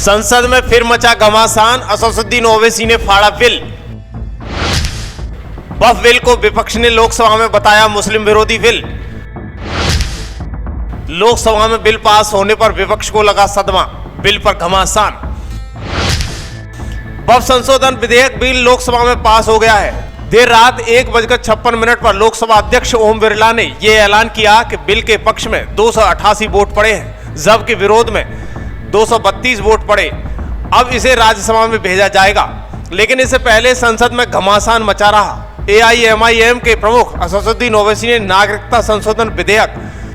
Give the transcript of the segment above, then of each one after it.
संसद में फिर मचा घमासान, असदुद्दीन ओवैसी ने फाड़ा बिल। वक्फ बिल को विपक्ष ने लोकसभा में बताया मुस्लिम विरोधी बिल। लोकसभा में बिल पास होने पर विपक्ष को लगा सदमा, बिल पर घमासान। वक्फ संशोधन विधेयक बिल लोकसभा में पास हो गया है। देर रात 1:56 पर लोकसभा अध्यक्ष ओम बिरला ने यह ऐलान किया कि बिल के पक्ष में 288 वोट पड़े हैं, जबकि विरोध में 232 वोट पड़े। अब इसे राज्यसभा में भेजा जाएगा, लेकिन इससे पहले संसद में घमासान मचा रहा। AIMIM के प्रमुख असदुद्दीन ओवैसी ने नागरिकता संशोधन विधेयक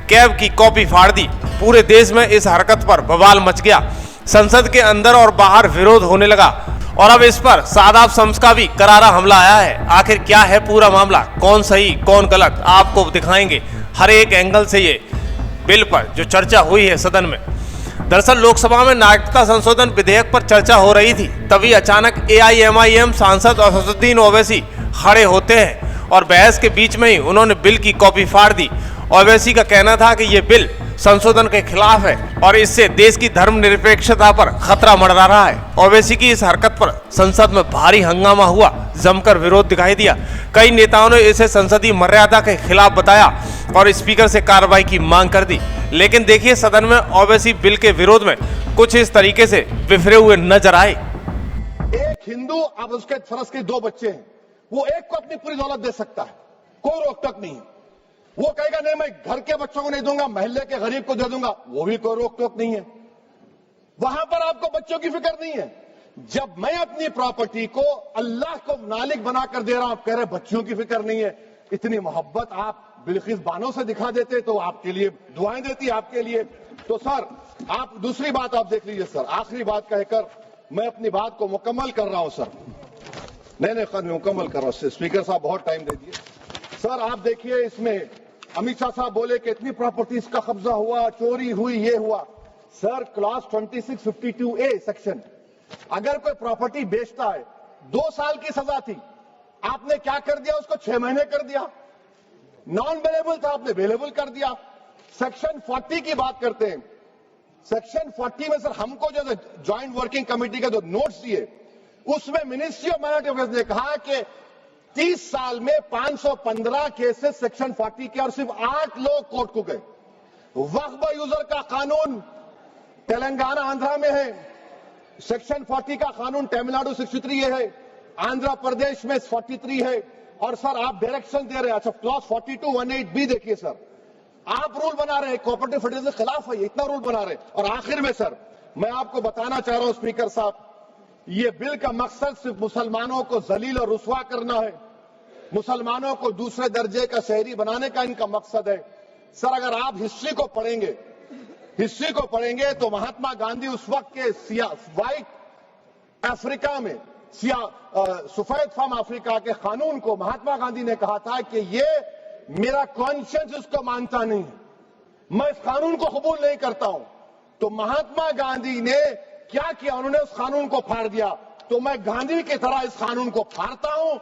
कैब की कॉपी फाड़ दी। पूरे देश में इस हरकत पर बवाल मच गया। संसद के अंदर और बाहर विरोध होने लगा और अब इस पर शादाब शम्स का भी करारा हमला आया है। आखिर क्या है पूरा मामला, कौन सही कौन गलत, आपको दिखाएंगे हर एक एंगल से ये बिल पर जो चर्चा हुई है सदन में। दरअसल लोकसभा में नागरिकता संशोधन विधेयक पर चर्चा हो रही थी, तभी अचानक AIMIM सांसद असदुद्दीन ओवैसी खड़े होते हैं और बहस के बीच में ही उन्होंने बिल की कॉपी फाड़ दी। ओवैसी का कहना था कि ये बिल संशोधन के खिलाफ है और इससे देश की धर्मनिरपेक्षता पर खतरा मंडरा रहा है। ओवैसी की इस हरकत पर संसद में भारी हंगामा हुआ, जमकर विरोध दिखाई दिया। कई नेताओं ने इसे संसदीय मर्यादा के खिलाफ बताया और स्पीकर से कार्रवाई की मांग कर दी। लेकिन देखिए सदन में ओवैसी बिल के विरोध में कुछ इस तरीके से बिफरे हुए नजर आए। एक हिंदू, अब उसके फर्ज के 2 बच्चे हैं, वो एक को अपनी पूरी दौलत दे सकता है, कोई रोक टोक नहीं। वो कहेगा नहीं मैं घर के बच्चों को नहीं दूंगा, मोहल्ले के गरीब को दे दूंगा, वो भी कोई रोक टोक नहीं है। वहां पर आपको बच्चों की फिक्र नहीं है। जब मैं अपनी प्रॉपर्टी को अल्लाह को मालिक बनाकर दे रहा हूं, आप कह रहे बच्चों की फिक्र नहीं है। इतनी मोहब्बत आप बिल्किस बानो से दिखा देते तो आपके लिए दुआएं देती आपके लिए। तो सर आप दूसरी बात आप देख लीजिए सर, आखिरी बात कहकर मैं अपनी बात को मुकम्मल कर रहा हूं सर। नहीं मुकम्मल कर रहा हूं, स्पीकर साहब बहुत टाइम दे दिए। सर आप देखिए इसमें अमित शाह साहब बोले कि इतनी प्रॉपर्टीज का कब्जा हुआ, चोरी हुई, ये हुआ। सर क्लॉज 2652A सेक्शन, अगर कोई प्रॉपर्टी बेचता है 2 साल की सजा थी, आपने क्या कर दिया उसको 6 महीने कर दिया। नॉन अवेलेबल था, आपने अवेलेबल कर दिया। सेक्शन 40 की बात करते हैं। सेक्शन 40 में सर हमको जो ज्वाइंट वर्किंग कमेटी के जो नोट्स दिए, उसमें मिनिस्ट्री ऑफ माइनॉरिटी अफेयर्स ने कहा कि 30 साल में 515 केसेस सेक्शन 40 के और सिर्फ 8 लोग कोर्ट को गए। वक्फ यूजर का कानून तेलंगाना आंध्रा में है, सेक्शन 40 का कानून तमिलनाडु 63 है, आंध्र प्रदेश में 43 है। और सर आप डायरेक्शन दे रहे हैं, अच्छा क्लॉज 4218B देखिए सर, आप रूल बना रहे हैं, कोऑपरेटिव फेडरलिज्म के खिलाफ है, इतना रूल बना रहे हैं। और आखिर में सर मैं आपको बताना चाह रहा हूं स्पीकर साहब, ये बिल का मकसद सिर्फ मुसलमानों को जलील और रुस्वा करना है, मुसलमानों को दूसरे दर्जे का शहरी बनाने का इनका मकसद है। सर अगर आप हिस्ट्री को पढ़ेंगे तो महात्मा गांधी उस वक्त के व्हाइट अफ्रीका में सफेद फार्म अफ्रीका के कानून को महात्मा गांधी ने कहा था कि ये मेरा कॉन्शियंस इसको मानता नहीं है, मैं इस कानून को कबूल नहीं करता हूं। तो महात्मा गांधी ने क्या किया, उन्होंने उस कानून को फाड़ दिया। तो मैं गांधी की तरह इस कानून को फाड़ता हूं।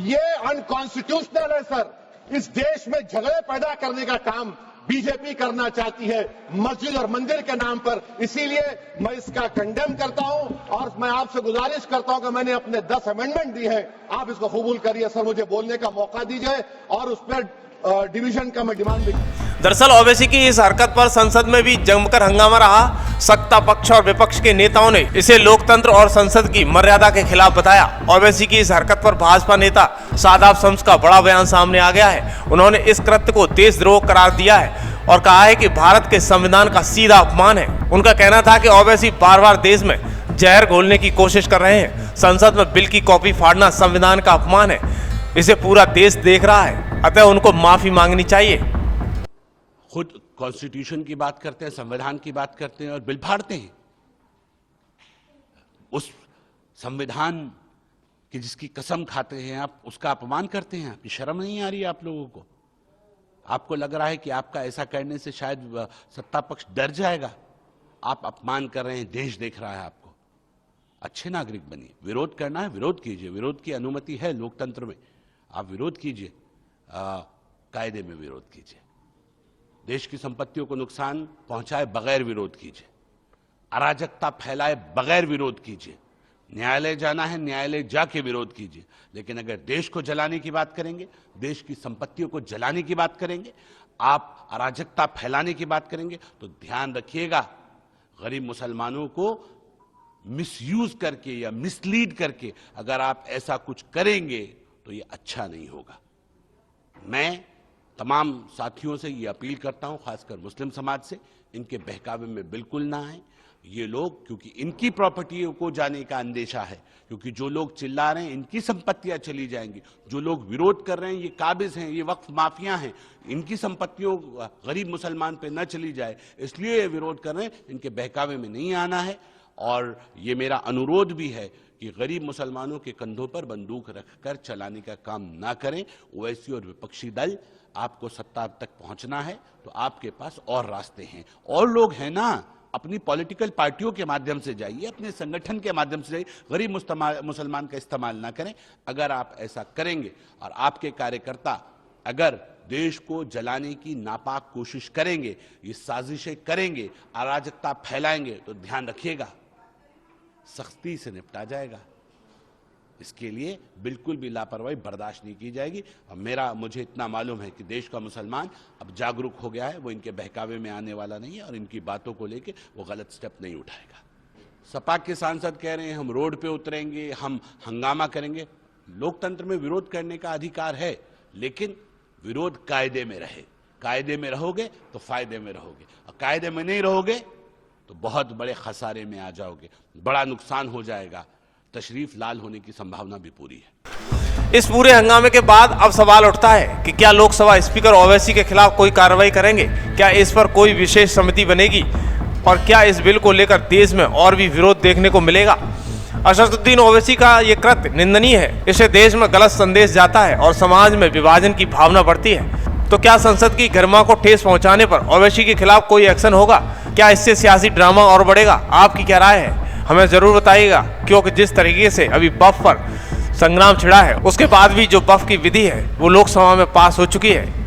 ये अनकॉन्स्टिट्यूशनल है सर। इस देश में झगड़े पैदा करने का काम बीजेपी करना चाहती है मस्जिद और मंदिर के नाम पर, इसीलिए मैं इसका कंडेम करता हूं और मैं आपसे गुजारिश करता हूं कि मैंने अपने 10 अमेंडमेंट दी हैं, आप इसको कबूल करिए सर, मुझे बोलने का मौका दीजिए और उस पर डिवीजन का मैं डिमांड भी। दरअसल ओवैसी की इस हरकत पर संसद में भी जमकर हंगामा रहा। सत्ता पक्ष और विपक्ष के नेताओं ने इसे लोकतंत्र और संसद की मर्यादा के खिलाफ बताया। ओवैसी की इस हरकत पर भाजपा नेता शादाब शम्स का बड़ा बयान सामने आ गया है। उन्होंने इस कृत्य को देशद्रोह करार दिया है और कहा है कि भारत के संविधान का सीधा अपमान है। उनका कहना था कि ओवैसी बार बार देश में जहर घोलने की कोशिश कर रहे हैं। संसद में बिल की कॉपी फाड़ना संविधान का अपमान है, इसे पूरा देश देख रहा है, अतः उनको माफी मांगनी चाहिए। खुद कॉन्स्टिट्यूशन की बात करते हैं, संविधान की बात करते हैं और बिल फाड़ते हैं। उस संविधान की जिसकी कसम खाते हैं आप, उसका अपमान करते हैं। आपकी शर्म नहीं आ रही है आप लोगों को? आपको लग रहा है कि आपका ऐसा करने से शायद सत्ता पक्ष डर जाएगा? आप अपमान कर रहे हैं, देश देख रहा है आपको। अच्छे नागरिक बनिए, विरोध करना है विरोध कीजिए, विरोध की अनुमति है लोकतंत्र में, आप विरोध कीजिए, कायदे में विरोध कीजिए। देश की संपत्तियों को नुकसान पहुंचाए बगैर विरोध कीजिए। अराजकता फैलाए बगैर विरोध कीजिए। न्यायालय जाना है, न्यायालय जाके विरोध कीजिए। लेकिन अगर देश को जलाने की बात करेंगे, देश की संपत्तियों को जलाने की बात करेंगे, आप अराजकता फैलाने की बात करेंगे, तो ध्यान रखिएगा, गरीब मुसलमानों को मिसयूज करके या मिसलीड करके अगर आप ऐसा कुछ करेंगे तो ये अच्छा नहीं होगा। मैं तमाम साथियों से ये अपील करता हूं, खासकर मुस्लिम समाज से, इनके बहकावे में बिल्कुल ना आए ये लोग, क्योंकि इनकी प्रॉपर्टियों को जाने का अंदेशा है, क्योंकि जो लोग चिल्ला रहे हैं इनकी संपत्तियां चली जाएंगी, जो लोग विरोध कर रहे हैं ये काबिज हैं, ये वक्फ माफिया हैं, इनकी संपत्तियों गरीब मुसलमान पे न चली जाए, इसलिए ये विरोध कर रहे हैं। इनके बहकावे में नहीं आना है। और ये मेरा अनुरोध भी है कि गरीब मुसलमानों के कंधों पर बंदूक रखकर चलाने का काम ना करें। ओवैसी और विपक्षी दल, आपको सत्ता तक पहुंचना है तो आपके पास और रास्ते हैं, और लोग हैं ना, अपनी पॉलिटिकल पार्टियों के माध्यम से जाइए, अपने संगठन के माध्यम से जाइए, गरीब मुसलमान का इस्तेमाल ना करें। अगर आप ऐसा करेंगे और आपके कार्यकर्ता अगर देश को जलाने की नापाक कोशिश करेंगे, ये साजिशें करेंगे, अराजकता फैलाएंगे, तो ध्यान रखिएगा सख्ती से निपटा जाएगा। इसके लिए बिल्कुल भी लापरवाही बर्दाश्त नहीं की जाएगी। और मुझे इतना मालूम है कि देश का मुसलमान अब जागरूक हो गया है, वो इनके बहकावे में आने वाला नहीं है और इनकी बातों को लेके वो गलत स्टेप नहीं उठाएगा। सपा के सांसद कह रहे हैं हम रोड पे उतरेंगे, हम हंगामा करेंगे। लोकतंत्र में विरोध करने का अधिकार है, लेकिन विरोध कायदे में रहे। कायदे में रहोगे तो फायदे में रहोगे, और कायदे में नहीं रहोगे तो बहुत बड़े खसारे में आ जाओगे, बड़ा नुकसान हो जाएगा, तशरीफ लाल होने की संभावना भी पूरी है। इस पूरे हंगामे के बाद अब सवाल उठता है कि क्या लोकसभा स्पीकर ओवैसी के खिलाफ कोई कार्रवाई करेंगे, क्या इस पर कोई विशेष समिति बनेगी, और क्या इस बिल को लेकर देश में और भी विरोध देखने को मिलेगा। अशरफुद्दीन ओवैसी का ये कृत्य निंदनीय है। इससे देश में गलत संदेश जाता है और समाज में विभाजन की भावना बढ़ती है। तो क्या संसद की गरिमा को ठेस पहुंचाने पर ओवैसी के खिलाफ कोई एक्शन होगा? क्या इससे सियासी ड्रामा और बढ़ेगा? आपकी क्या राय है, हमें जरूर बताइएगा, क्योंकि जिस तरीके से अभी बफ पर संग्राम छिड़ा है, उसके बाद भी जो बफ की विधि है वो लोकसभा में पास हो चुकी है।